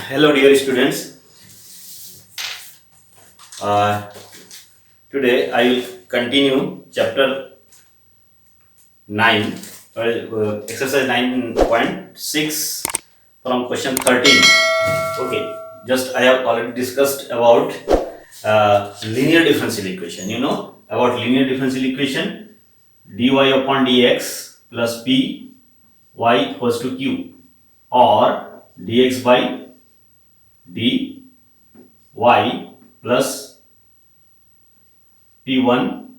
Hello, dear students. Today I will continue chapter 9, exercise 9.6 from question 13. Okay, just I have already discussed about linear differential equation. You know about linear differential equation, dy upon dx plus p y equals to q, or dx by dy plus p1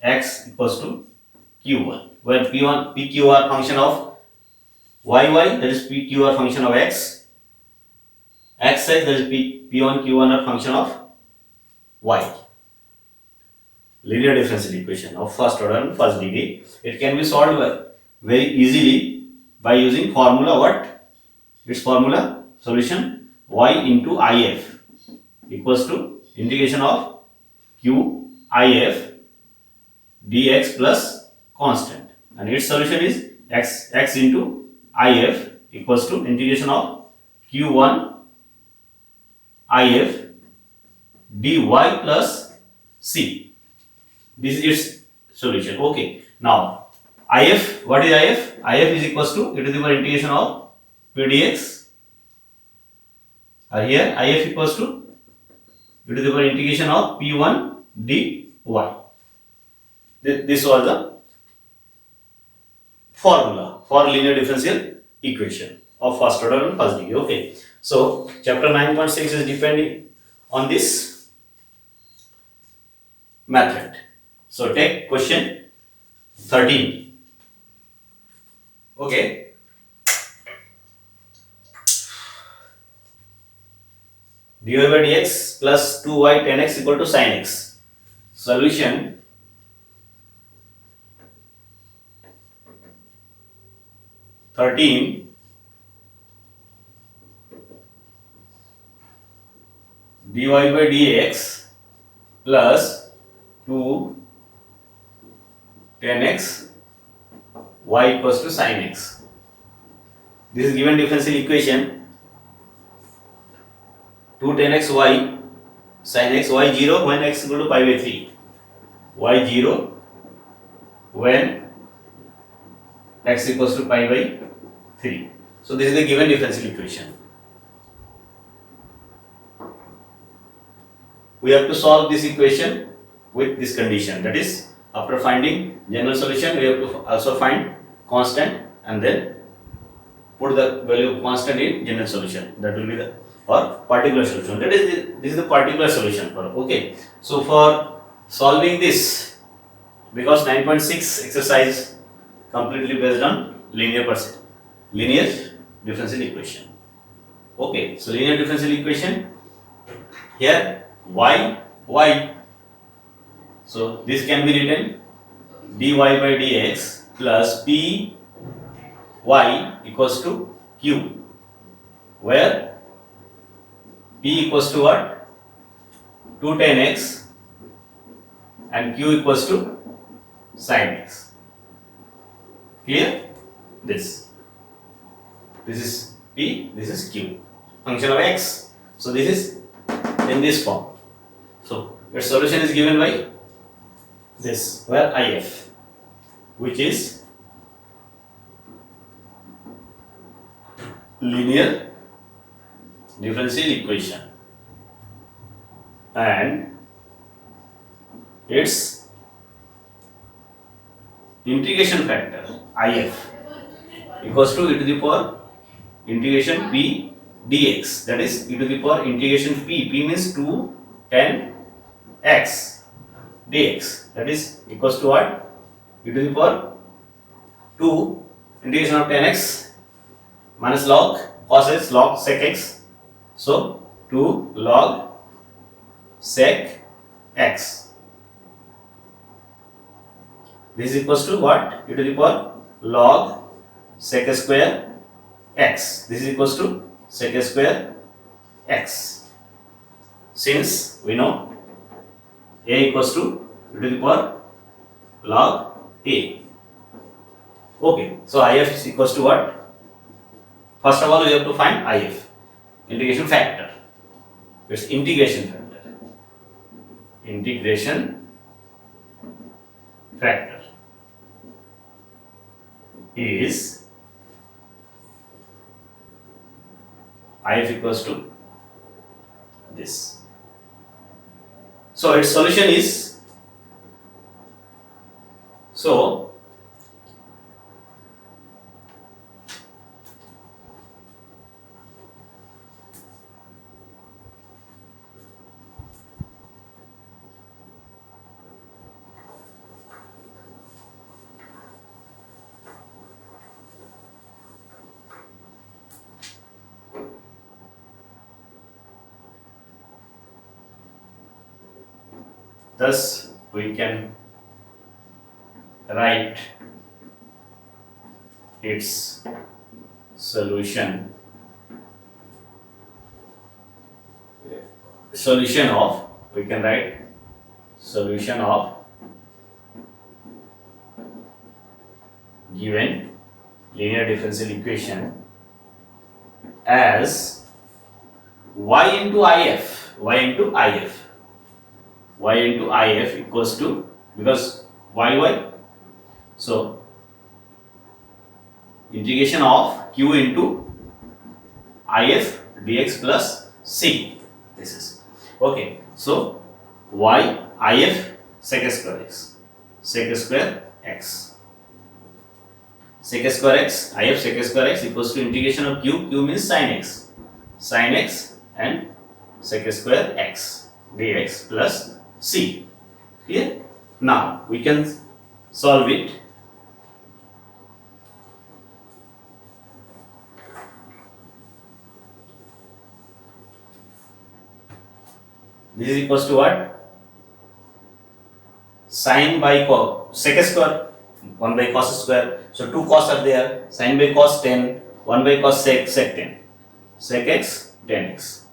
x equals to q1, where p1 pq are function of yy, that is pq are function of x, xi, that is p1 q1 are function of y. Linear differential equation of first order and first degree. It can be solved very easily by using formula. What? Its formula solution y into if equals to integration of q if dx plus constant, and its solution is x into if equals to integration of q1 if dy plus c. This is its solution. Okay, now if, what is if? If is equals to e to the power integration of p dx, here if equals to e to the power integration of p1 dy. This was the formula for linear differential equation of first order and first degree. Okay, so chapter 9.6 is depending on this method. So take question 13. Okay, dy by dx plus 2y tan x equal to sin x. Solution: dy by dx plus 2 tan x y equals to sin x. This is given differential equation. 2 tan x y sin x, y 0 when x equal to pi by 3, y 0 when x equals to pi by 3. So this is the given differential equation. We have to solve this equation with this condition, that is, after finding general solution we have to also find constant and then put the value of constant in general solution. That will be the or particular solution. That is this is the particular solution for. Okay, so for solving this, because 9.6 exercise completely based on linear differential equation. Okay, so linear differential equation, here y, so this can be written dy by dx plus p y equals to q, where p equals to what? 2 tan x and q equals to sin x. Clear? This is p, this is q, function of x. So this is in this form. So its solution is given by this, where if, which is linear differential equation, and its integration factor if equals to e to the power integration p dx, that is e to the power integration p. P means 2 10 x dx, that is equals to what? E to the power 2 integration of 10x minus log cos x log sec x. So 2 log sec x. This is equals to what? E to the power log sec square x. This is equals to sec square x. Since we know a equals to e to the power log a. Okay, so if is equals to what? First of all, we have to find if, integration factor. It's integration factor. Integration factor is if equals to this. So its solution is, so thus we can write its solution of, we can write solution of given linear differential equation as y into if, y into if equals to, because y, so integration of q into if dx plus c. This is okay. So y if sec square x, sec square x, sec square x, if sec square x equals to integration of q means sin x and sec square x dx plus c. Here now we can solve it. This is equals to what? Sin by cos, sec square 1 by cos square. So 2 cos are there. Sin by cos 10, 1 by cos sec 10, sec x 10x,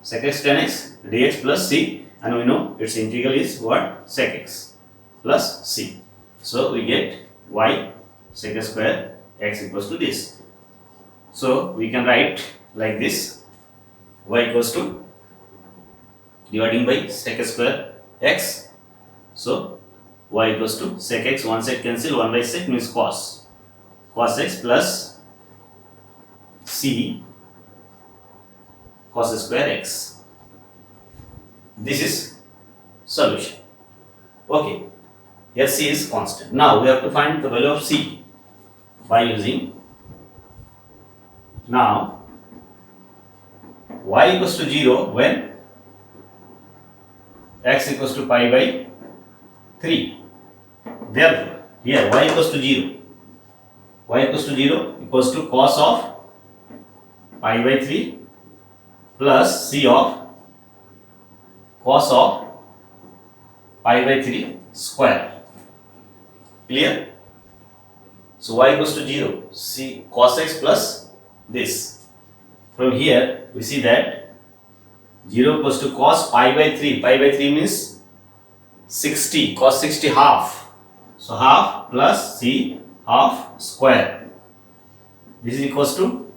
sec x 10x dx plus c, and we know its integral is what? Sec x plus c. So we get y sec square x equals to this. So we can write like this: y equals to dividing by sec square x. So y equals to sec x, 1 sec cancel, 1 by sec means cos x plus c cos square x. This is solution. Okay, here c is constant. Now we have to find the value of c by using, now y equals to 0 when x equals to pi by 3. Therefore, here y equals to 0. Y equals to 0 equals to cos of pi by 3 plus c of cos of pi by 3 square. Clear? So y equals to 0, c cos x plus this. From here we see that 0 equals to cos pi by 3. Pi by 3 means 60, cos 60 half. So half plus c half square. This is equals to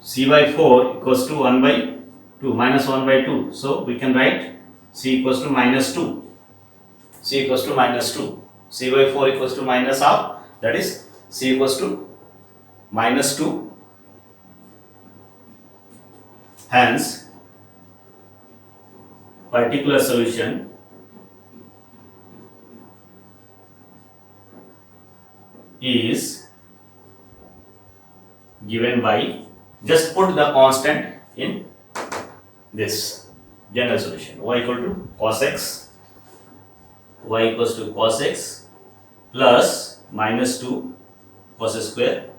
c by 4 equals to 1 by 2 minus 1 by 2. So we can write c equals to minus 2. C equals to minus 2. C by 4 equals to minus half. That is c equals to minus 2. Hence, particular solution is given by, just put the constant in this general solution. Y equal to cos x, y equals to cos x plus minus 2 cos square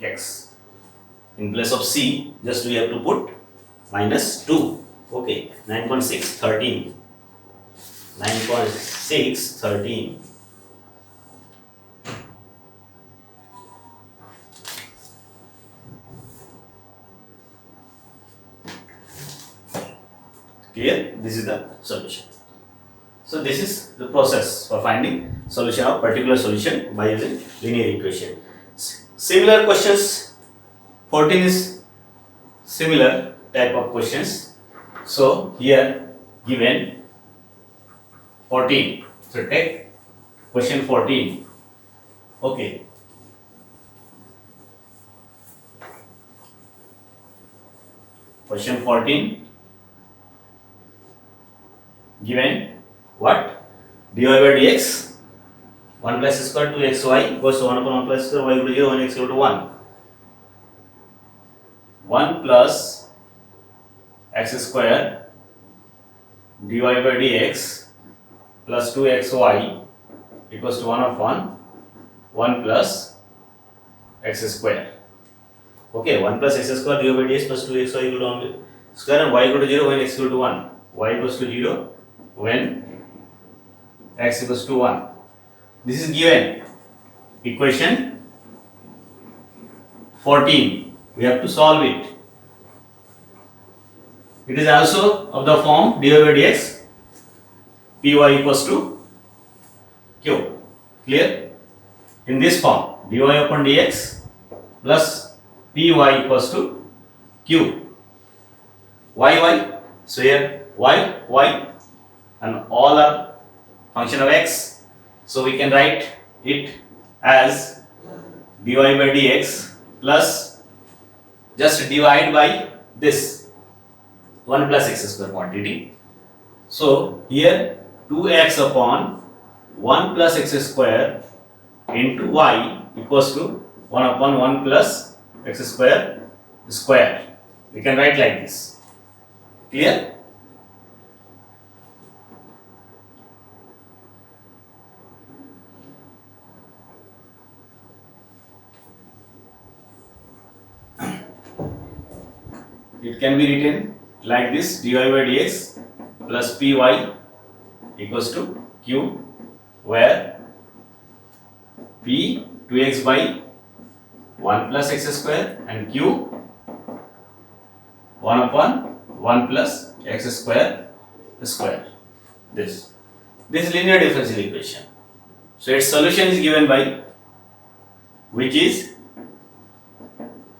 x. In place of c, just we have to put minus 2. Okay, 9.6, 13. 9.6, 13. Clear? This is the solution. So this is the process for finding solution of particular solution by using linear equation. Similar questions, 14 is similar type of questions. So here given 14. So take question 14. Okay. Question 14. Given what? dy by dx 1 plus square 2xy equals to 1 upon 1 plus square y equal to 0 and x equal to 1. 1 plus x square dy by dx plus 2xy equals to 1 upon 1 plus x square. Okay, 1 plus x square dy by dx plus 2xy equal to 1 square and y equal to 0 when x equal to 1. Y equals to 0 when x equals to 1. This is given equation 14. We have to solve it. It is also of the form dy by dx py equals to q. Clear? In this form, dy upon dx plus py equals to q. y. So here y and all are function of x. So we can write it as dy by dx plus just divide by this 1 plus x square quantity. So here 2x upon 1 plus x square into y equals to 1 upon 1 plus x square square. We can write like this. Clear? It can be written like this: dy by dx plus py equals to q, where p 2x by 1 plus x square and q 1 upon 1 plus x square square. This linear differential equation. So its solution is given by, which is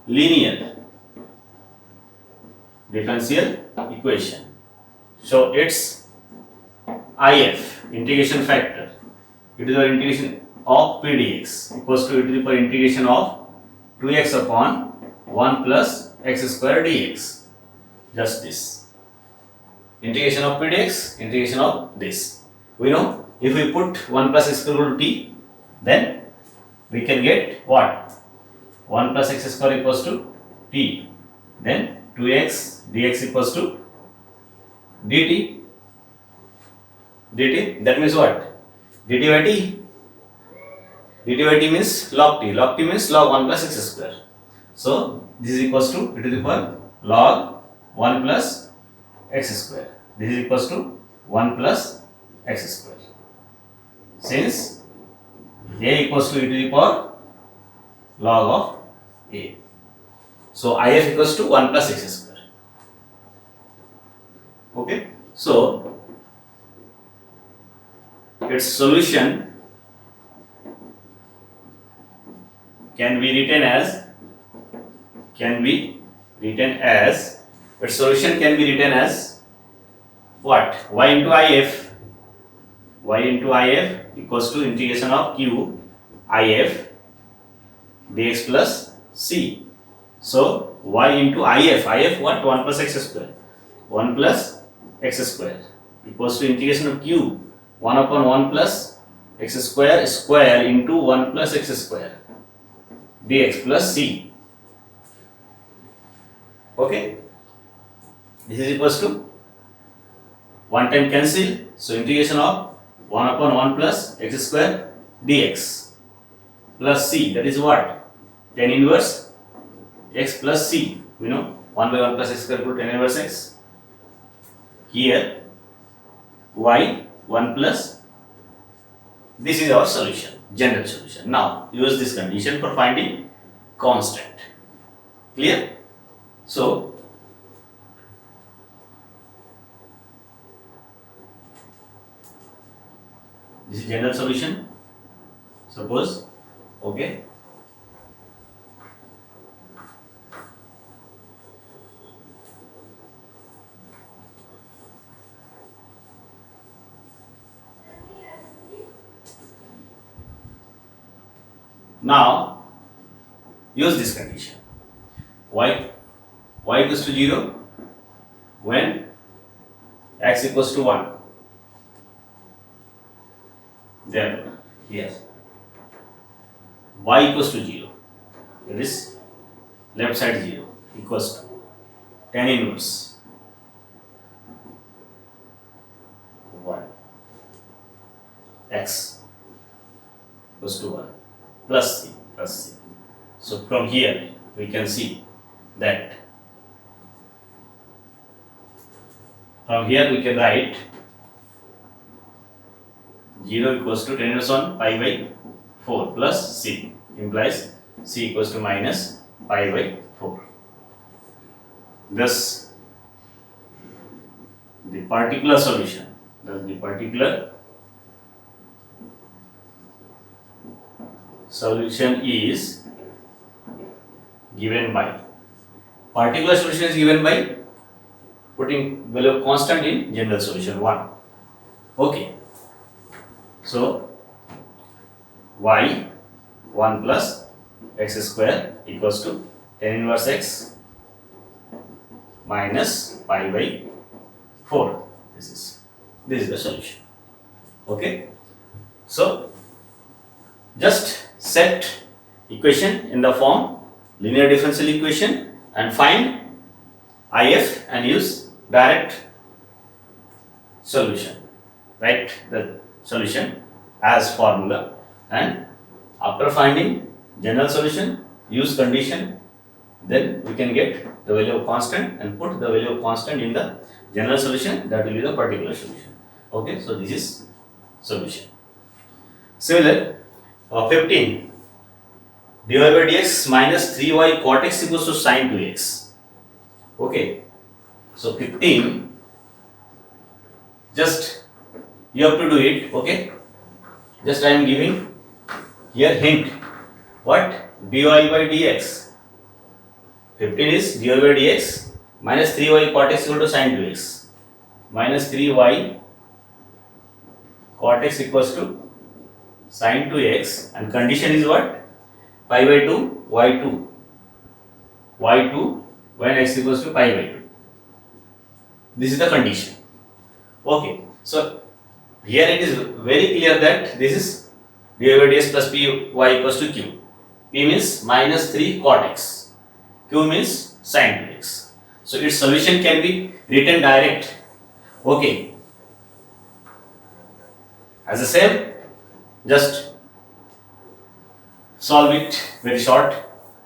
linear differential equation. So its if integration factor, it is our integration of p dx equals to e to the power integration of 2x upon 1 plus x square dx. Just this. Integration of p dx, integration of this. We know if we put 1 plus x square equal to t, then we can get what? 1 plus x square equals to t. Then 2x dx equals to dt. That means what? dt by t. dt by t means log t. Log t means log 1 plus x square. So this is equals to e to the power log 1 plus x square. This is equals to 1 plus x square. Since a equals to e to the power log of a. So if equals to 1 plus x square. Okay. So its solution can be written as its solution can be written as what? Y into if equals to integration of q if dx plus c. So y into if what? 1 plus x square. 1 plus x square equals to integration of q 1 upon 1 plus x square into 1 plus x square dx plus c. Okay, this is equals to 1 time cancel, so integration of 1 upon 1 plus x square dx plus c, that is what, tan inverse x plus c, we know 1 by 1 plus x square equal to tan inverse x. Here y 1 plus, this is our solution, general solution. Now use this condition for finding constant. Clear? So this is general solution, suppose. Okay, now use this condition, y equals to 0 when x equals to 1. Then here y equals to 0, it is left side 0, equals to tan inverse 1 x equals to 1 plus c. So from here we can see that, from here we can write 0 equals to tan inverse 1 pi by 4 plus c, implies c equals to minus pi by 4. Thus the particular solution, is given by, putting value of constant in general solution 1. Okay, so y 1 plus x square equals to tan inverse x minus pi by 4. This is the solution. Okay, so just set equation in the form linear differential equation and find if and use direct solution. Write the solution as formula, and after finding general solution, use condition, then we can get the value of constant and put the value of constant in the general solution, that will be the particular solution. Okay, so this is solution. Similar, 15 dy by dx minus 3y cot x equals to sin 2x. Okay, so 15, just you have to do it. Okay, just I am giving here hint, what, dy by dx, 15 is dy by dx minus 3y cot x equal to sin 2x, minus 3y cot x equals to sin 2x, and condition is what, pi by 2 y2 when x equals to pi by 2. This is the condition. Okay, so here it is very clear that this is dy by dx plus py equals to q. P means minus 3 cot x, q means sin 2x. So its solution can be written direct. Okay, as the same, just solve it very short.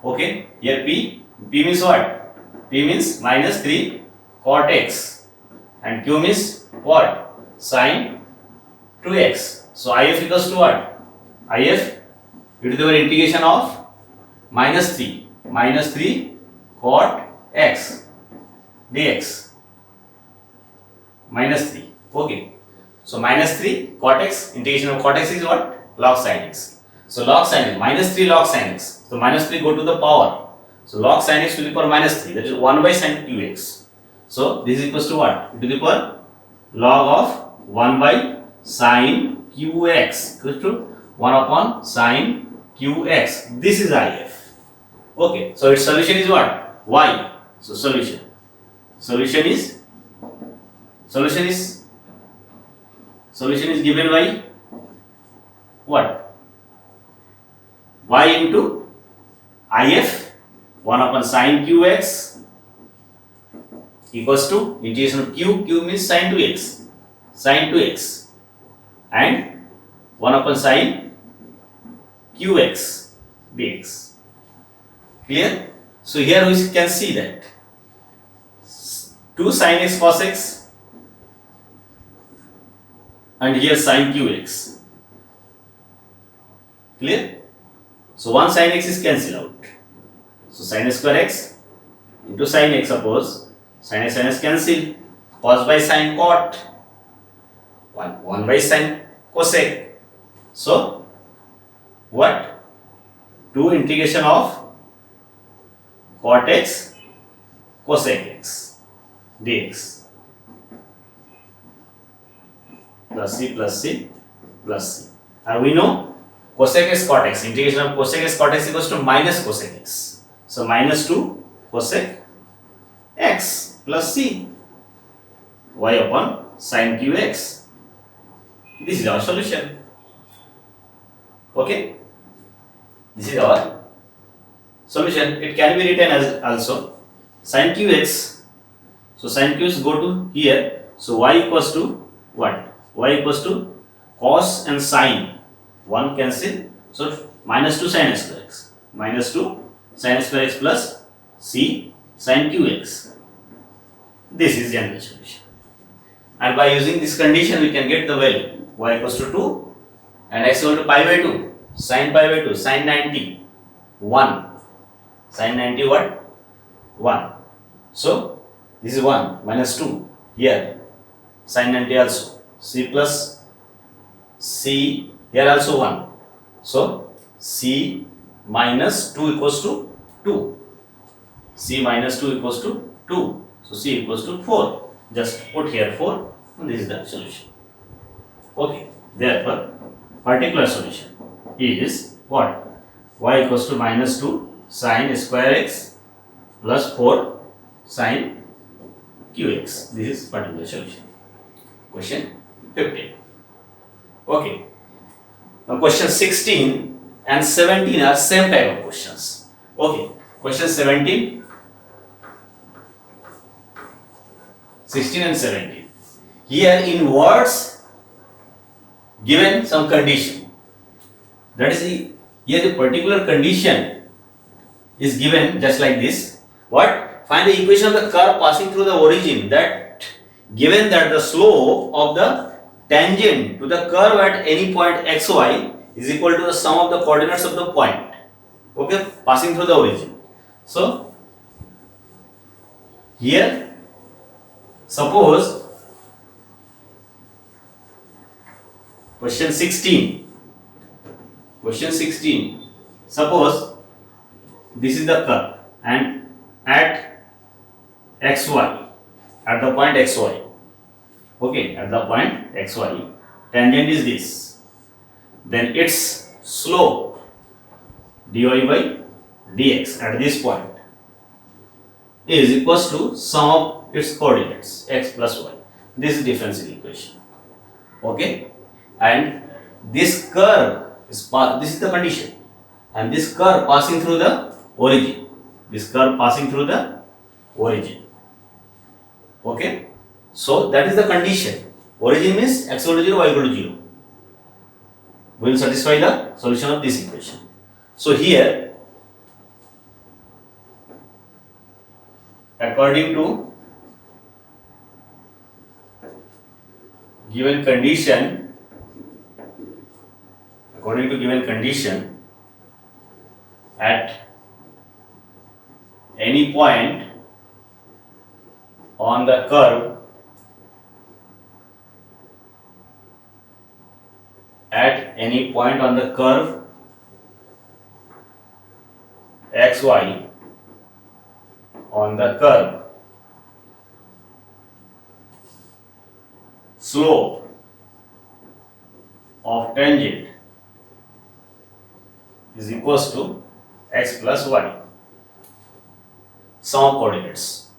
Okay, here p means what? P means minus 3 cot x and q means what? Sin 2x. So if equals to what? If it is the integration of minus 3 cot x dx, minus 3. Okay, so minus 3 cot x, integration of cot x is what? Log sin x. So log sin x, minus 3 log sin x. So minus 3 go to the power. So log sin x to the power minus 3, that is 1 by sin qx. So this is equals to what? To the power log of 1 by sin qx equals to 1 upon sin qx. This is if. Okay, so its solution is what? Y. So solution is given by what? Y into if 1 upon sin qx equals to integration of q means sin 2x, and 1 upon sin qx dx. Clear? So here we can see that 2 sin x cos x and here sin qx. Clear? So 1 sin x is cancelled out. So sin square x into sin x, suppose sin s cancel, cos by sin cot, 1 by sin cosec. So what? 2 integration of cot x cosec x dx plus c plus c plus c. And we know cosec x cot x, integration of cosec x cot x equals to minus cosec x. So minus 2 cosec x plus c y upon sin qx. This is our solution. Okay, this is our solution. It can be written as also sin qx. So sin qx go to here. So y equals to what? Y equals to cos and sin. 1 cancel. So minus 2 sin square x. Minus 2 sin square x plus c sin qx. This is general solution. And by using this condition, we can get the value y equals to 2 and x equal to pi by 2. Sin pi by 2, sin 90, 1. Sin 90 what? 1. So this is 1 minus 2 here. Sin 90 also. C plus c here also 1. So c minus 2 equals to 2. C minus 2 equals to 2. So c equals to 4. Just put here 4 and this is the solution. Okay. Therefore, particular solution is what? Y equals to minus 2 sin square x plus 4 sin qx. This is particular solution. Question 15. Okay. Now question 16 and 17 are same type of questions. Okay. Question 17, 16 and 17. Here in words given some condition. That is here the particular condition is given just like this. What? Find the equation of the curve passing through the origin, that given that the slope of the tangent to the curve at any point xy is equal to the sum of the coordinates of the point, okay, passing through the origin. So here suppose question 16, suppose this is the curve and at xy, at the point xy, okay, at the point xy, tangent is this, then its slope dy by dx at this point is equals to sum of its coordinates x plus y. This is differential equation. Okay, and this curve is this is the condition, and this curve passing through the origin. This curve passing through the origin. Okay, so that is the condition. Origin means x equal to 0, y equal to 0. We will satisfy the solution of this equation. So here, according to given condition, at any point on the curve, xy on the curve, slope of tangent is equals to x plus y. Sum of coordinates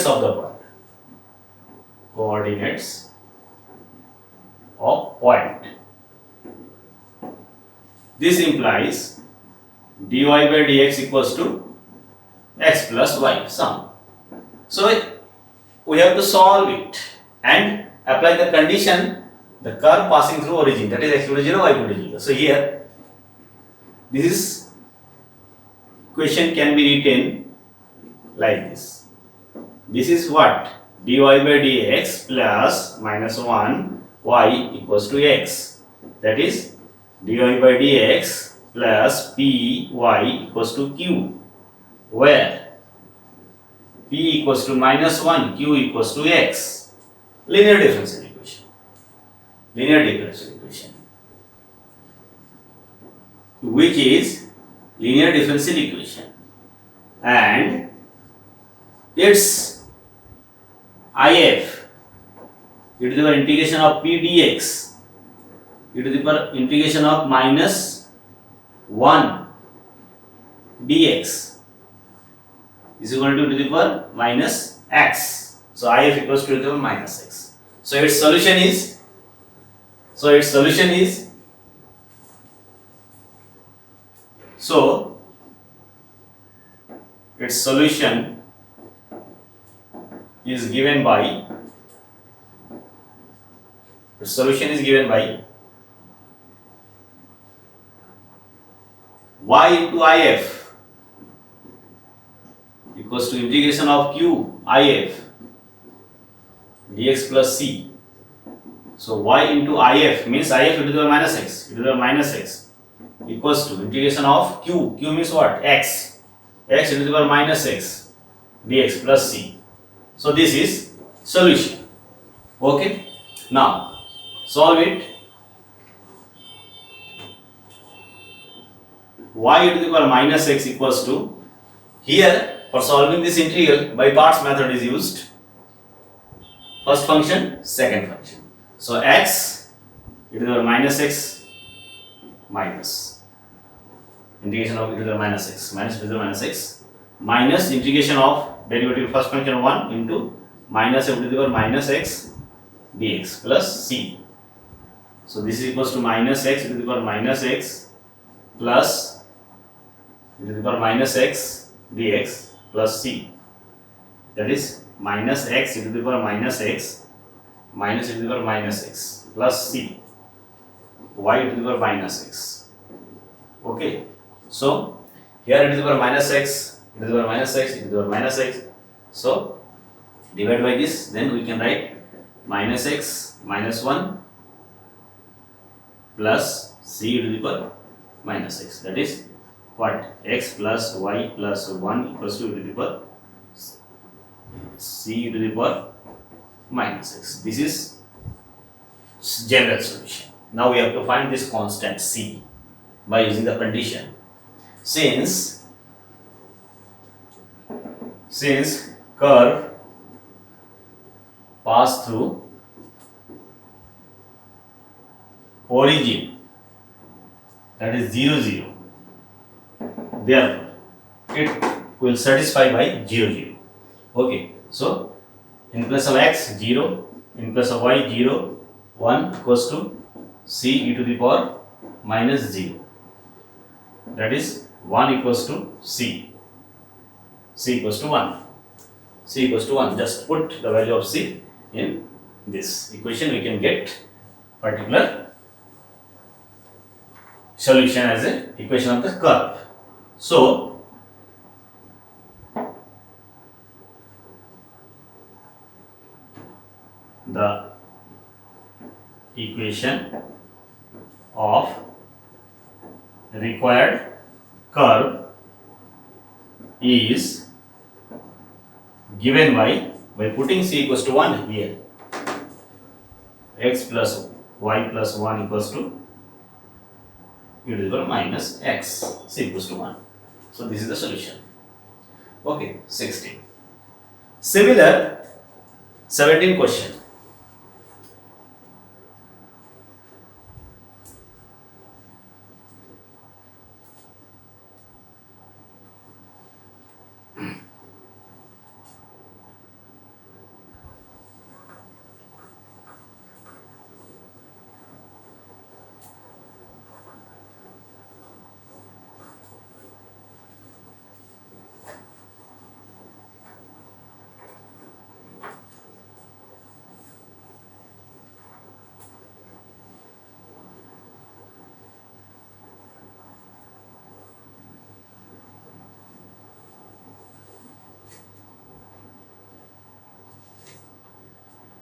of the point. Coordinates of point. this implies dy by dx equals to x plus y sum. So we have to solve it and apply the condition, the curve passing through origin, that is x equal to 0, y equal to 0. So here this equation can be written like this. This is what? Dy by dx plus minus 1 y equals to x. That is dy by dx plus py equals to q, where p equals to minus 1, q equals to x. Linear differential equation. Linear differential equation, which is linear differential equation, and its if e to the power integration of p dx e to the power integration of minus 1 dx is equal to the power minus x. So if equals to the power minus x. So its solution is given by y into if equals to integration of q if dx plus c. So y into if means if e to the power minus x equals to integration of q means what? X e to the power minus x dx plus c. So this is solution. Okay, now solve it. Y e to the power minus x equals to, here for solving this integral by parts method is used. First function, second function. So x e to the power minus x minus integration of e to the power minus x minus e to the power minus x minus integration of derivative first function 1 into minus f to the power minus x dx plus c. So this is equals to minus x to the power minus x plus e to the power minus x dx plus c. That is minus x e to the power minus x minus e to the power minus x plus c y e to the power minus x. Okay, so here e to the power minus x, e to the power minus x, e to the power minus x. So divide by this, then we can write minus x minus 1 plus c e to the power minus x. That is what? X plus y plus 1 equals to e to the power c e to the power minus x. This is general solution. Now we have to find this constant c by using the condition. Since curve pass through origin, that is 0 0, therefore it will satisfy by 0 0. Okay, so in place of x 0, in place of y 0, 1 equals to c e to the power minus 0. That is 1 equals to c equals to 1. C equals to 1. Just put the value of c in this equation, we can get particular solution as an equation of the curve. So the equation of required curve is given by putting c equals to 1 here. X plus y plus 1 equals to e to the power minus x, c equals to 1. So this is the solution. Okay, 16. Similar 17 question.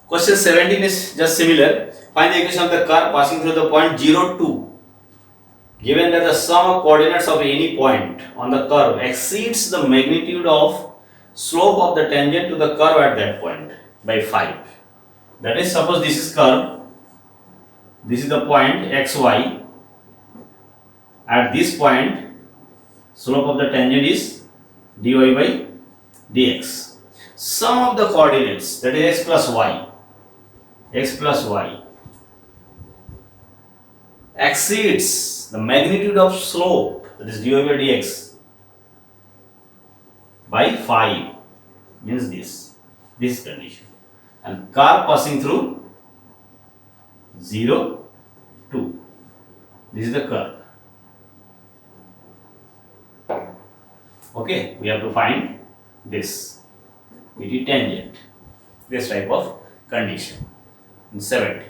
Question 17 is just similar. Find the equation of the curve passing through the point 0, 2. Given that the sum of coordinates of any point on the curve exceeds the magnitude of slope of the tangent to the curve at that point by 5. That is, suppose this is curve, this is the point xy. At this point, slope of the tangent is dy by dx. Sum of the coordinates, that is x plus y exceeds the magnitude of slope, that is dy by dx, by 5, means this condition, and curve passing through 0, 2. This is the curve. Okay, we have to find this, it is tangent, this type of condition in 17.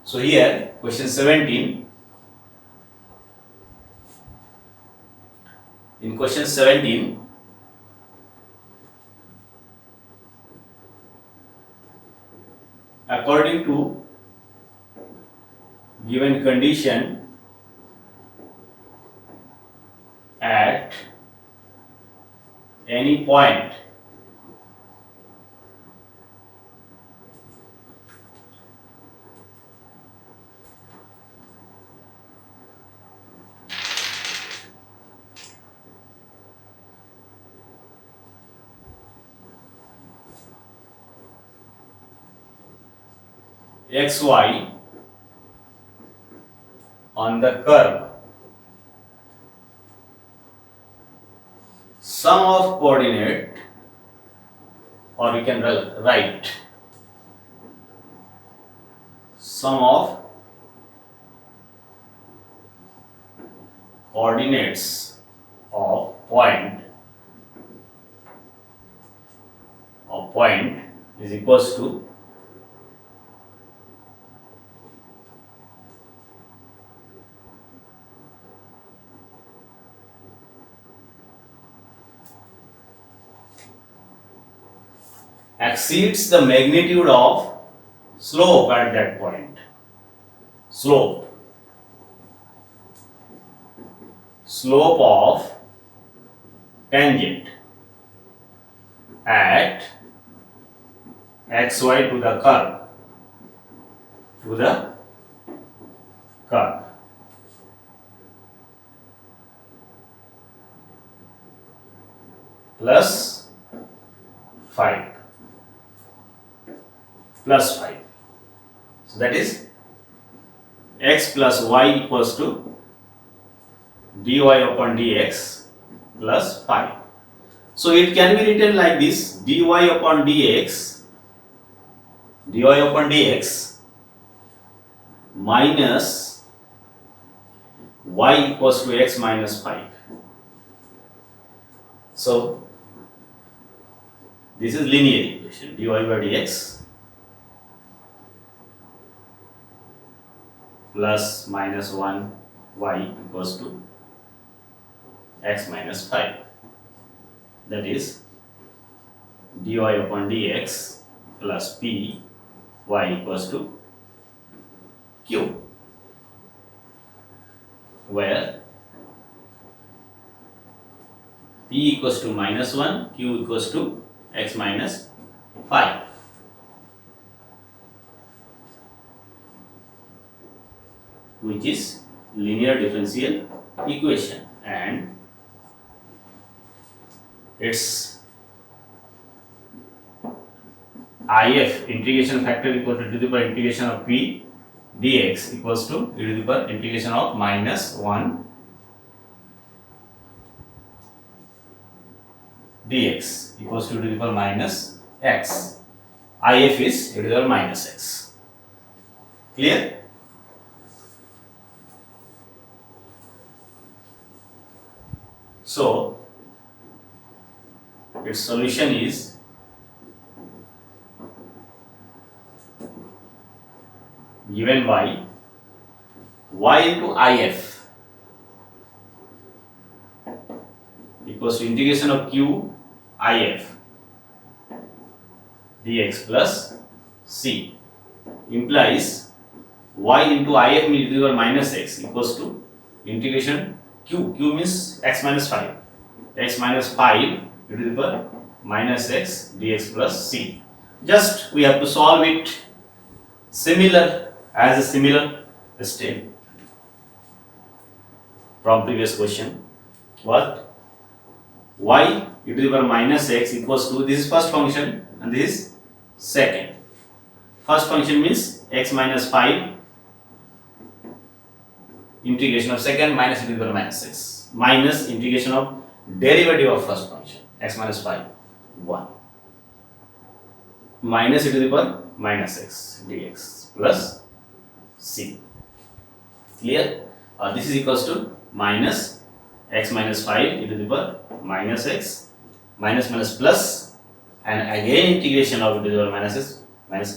So here, question 17, in question 17, according to given condition at any point xy on the curve, sum of coordinate, or you can write sum of coordinates of point is equals to exceeds the magnitude of slope at that point. Slope of tangent at xy to the curve, plus 5. So that is x plus y equals to dy upon dx plus 5. So it can be written like this: dy upon dx minus y equals to x minus 5. So this is linear equation, dy by dx plus minus 1 y equals to x minus 5. That is dy upon dx plus p y equals to q, where p equals to minus 1, q equals to x minus 5. Which is linear differential equation, and its if integration factor equal to the power integration of p dx equals to e to the power integration of minus 1 dx equals to e to the power minus x. If is e to the power minus x. Clear? So its solution is given by y into if equals to integration of q if dx plus C implies y into if e to the power minus x equals to integration q. Q means x minus 5. X minus 5 e to the power minus x dx plus c. Just we have to solve it similar as a similar step from previous question. What? Y e to the power minus x equals to, this is first function and this is second. First function means x minus 5 integration of second minus e to the power minus x minus integration of derivative of first function x minus 5 1 minus e to the power minus x dx plus c. Clear? This is equals to minus x minus 5 e to the power minus x minus minus plus and again integration of e to the power minus x minus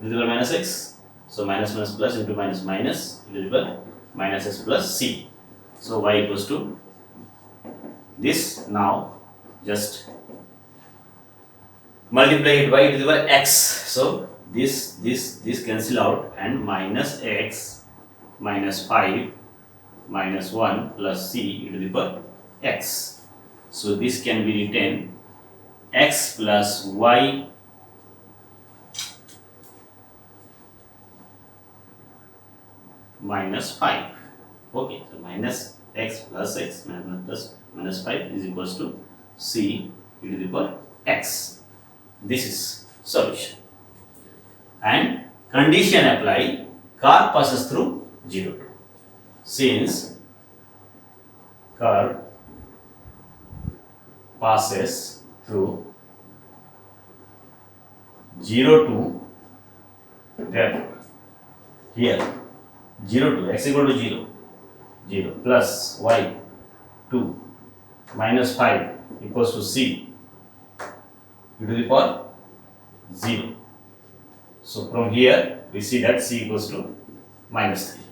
e to the power minus x. So minus minus plus into minus minus e to the power minus x plus c. So y equals to this. Now just multiply it by e to the power x. So this cancel out and minus x minus 5 minus 1 plus c e to the power x. So this can be written x plus y minus 5. Okay, so minus x plus x minus 5 is equals to c e to the power x. This is solution. And condition apply, curve passes through 0 2. Since curve passes through 0 2, therefore here 0 2 x equal to 0 0 plus y 2 minus 5 equals to c e to the power 0. So from here we see that c equals to minus 3.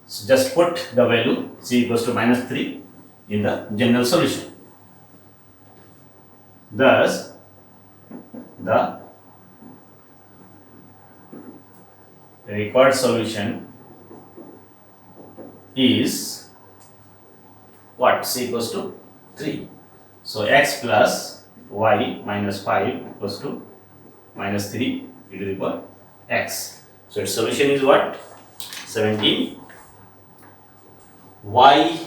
So just put the value c equals to minus 3 in the general solution. Thus the required solution is what? C equals to 3. So x plus y minus 5 equals to minus 3 e to the power x. So its solution is what? 17. Y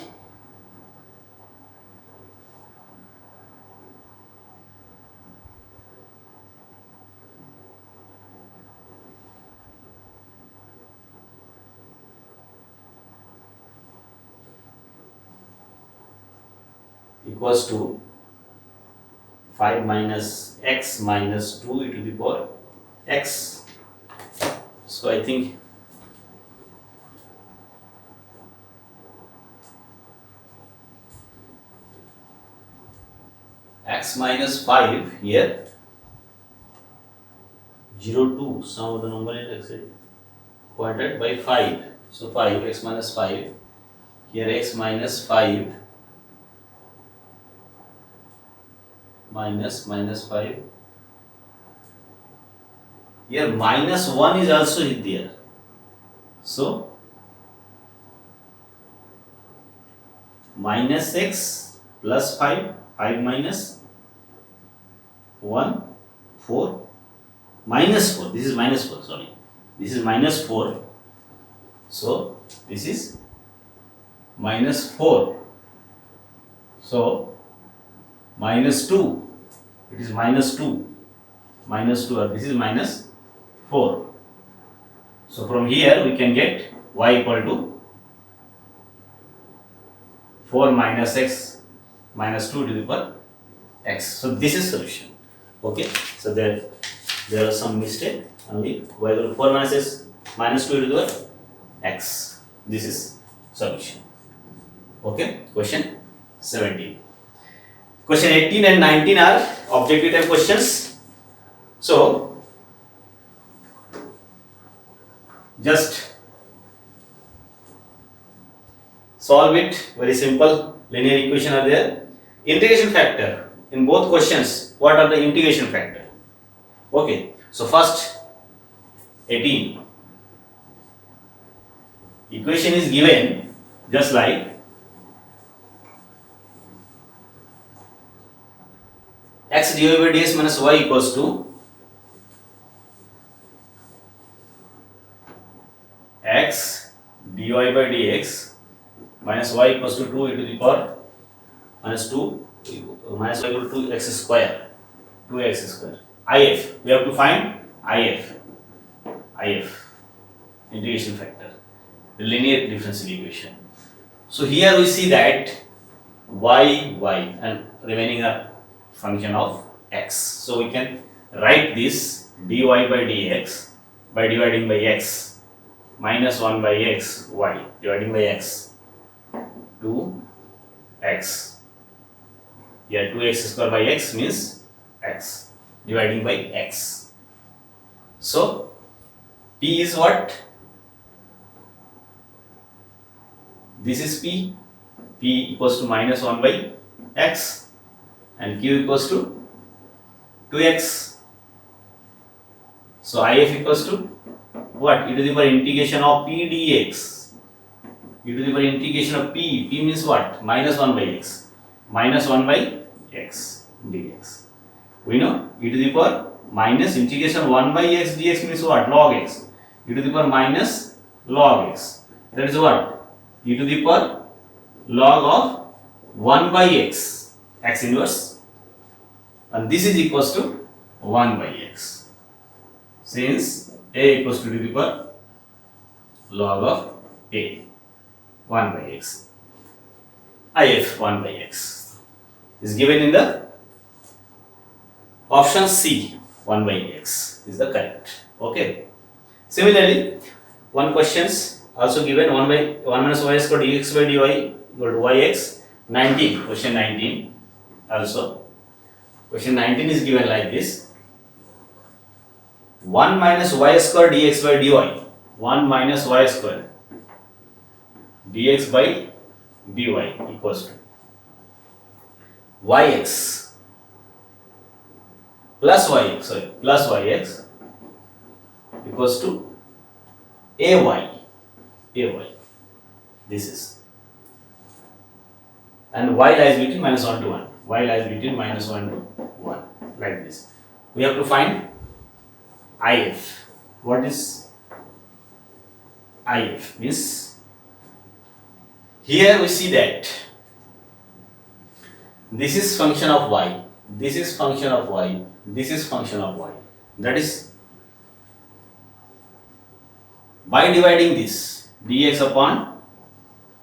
equals to 5 minus x minus 2 e to the power x. So I think x minus 5 here 0 2, some of the number is quadrated by 5. So 5 x minus 5 here x minus 5 minus 5 here minus 1 is also there. So minus x plus 5 minus 1 4 minus 4, this is minus 4, sorry, this is minus 4. So this is minus 4. So minus 2, it is minus 2 or this is minus 4. So from here we can get y equal to 4 minus x minus 2 to the power x. So this is solution. Okay, so there are some mistake, only y equal to 4 minus x minus 2 to the power x. This is solution. Okay, question 17. Question 18 and 19 are objective type questions. So just solve it, very simple, linear equation are there. Integration factor in both questions, what are the integration factor? Okay, so first 18. Equation is given just like x dy by dx minus y equals to x dy by dx minus y equals to 2 e to the power minus 2 minus y equal to 2x square, 2x square. If we have to find if integration factor, the linear differential equation. So here we see that y and remaining a function of x. So we can write this dy by dx by dividing by x minus 1 by x y dividing by x 2x. Here 2x square by x means x dividing by x. So p is what? This is p equals to minus 1 by x and q equals to 2x. So if equals to what? E to the power integration of p dx. E to the power integration of p means what? Minus 1 by x. Minus 1 by x dx. We know e to the power minus integration 1 by x dx means what? Log x. E to the power minus log x. That is what? E to the power log of 1 by x, x inverse, and this is equals to 1 by x. Since a equals to e to the power log of a, 1 by x. If 1 by x is given in the option C, 1 by x is the correct. Okay. Similarly, one questions also given 1 by 1 minus y squared dx by dy equal to yx. 19, question 19 also. Question 19 is given like this. 1 minus y squared dx by dy. 1 minus y squared dx by dy equals to yx plus yx equals to ay. This is, and y lies between minus 1 to 1. Y lies between minus 1 to 1, like this. We have to find if. What is if? Means here we see that this is function of y, this is function of y, this is function of y. That is, by dividing this dx upon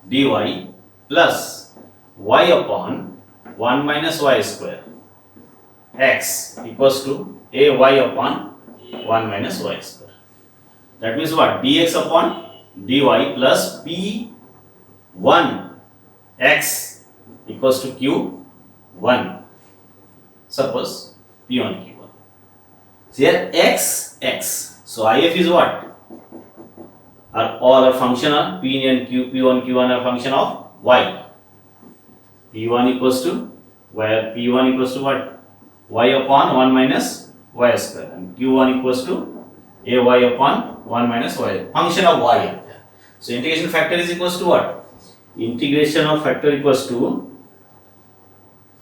dy plus y upon 1 minus y square x equals to ay upon 1 minus y square. That means what? Dx upon dy plus p1 x equals to q1. Suppose p1 q1. So here x. So if is what? All are function of p and q, p1 q1 are function of y. p1 equals to, where p1 equals to what? Y upon 1 minus y square, and q1 equals to ay upon 1 minus y, function of y. So integration factor is equals to what? Integration of factor equals to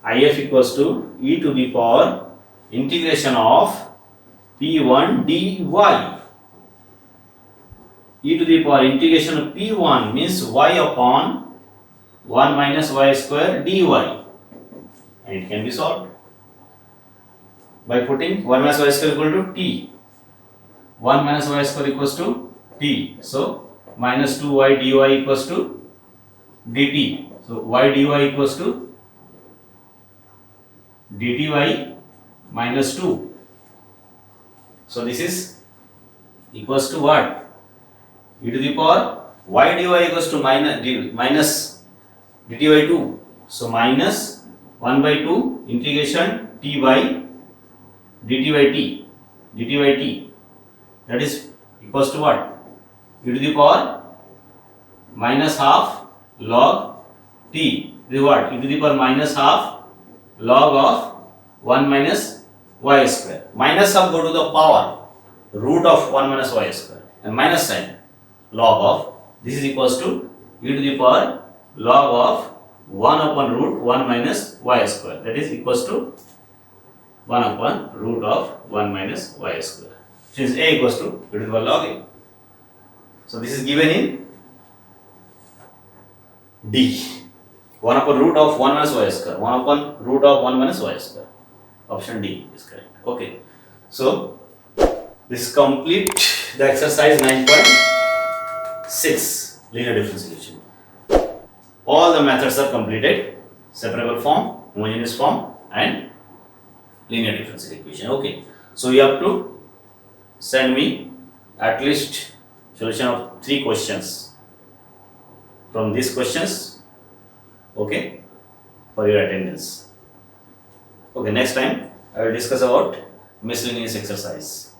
if equals to e to the power integration of p1 dy. E to the power integration of p1 means y upon 1 minus y square dy, and it can be solved by putting 1 minus y square equal to t. 1 minus y square equals to t. So minus 2y dy equals to dt. So y dy equals to dt by minus 2. So this is equals to what? E to the power y dy equals to minus dt by 2. So minus 1 by 2 integration t by dt by t. That is equals to what? E to the power minus half log t. This is what? E to the power minus half log of 1 minus y square. Minus half go to the power. root of 1 minus y square and minus sign log of this is equals to e to the power log of 1 upon root 1 minus y square, that is equals to 1 upon root of 1 minus y square, since a equals to e to the power log a. So this is given in D, 1 upon root of 1 minus y square, 1 upon root of 1 minus y square. Option D is correct. Okay, so this complete the exercise 9.6 linear differential. All the methods are completed: separable form, homogeneous form, and linear differential equation. Okay, so you have to send me at least solution of 3 questions from these questions, okay, for your attendance. Okay, next time I will discuss about miscellaneous exercise.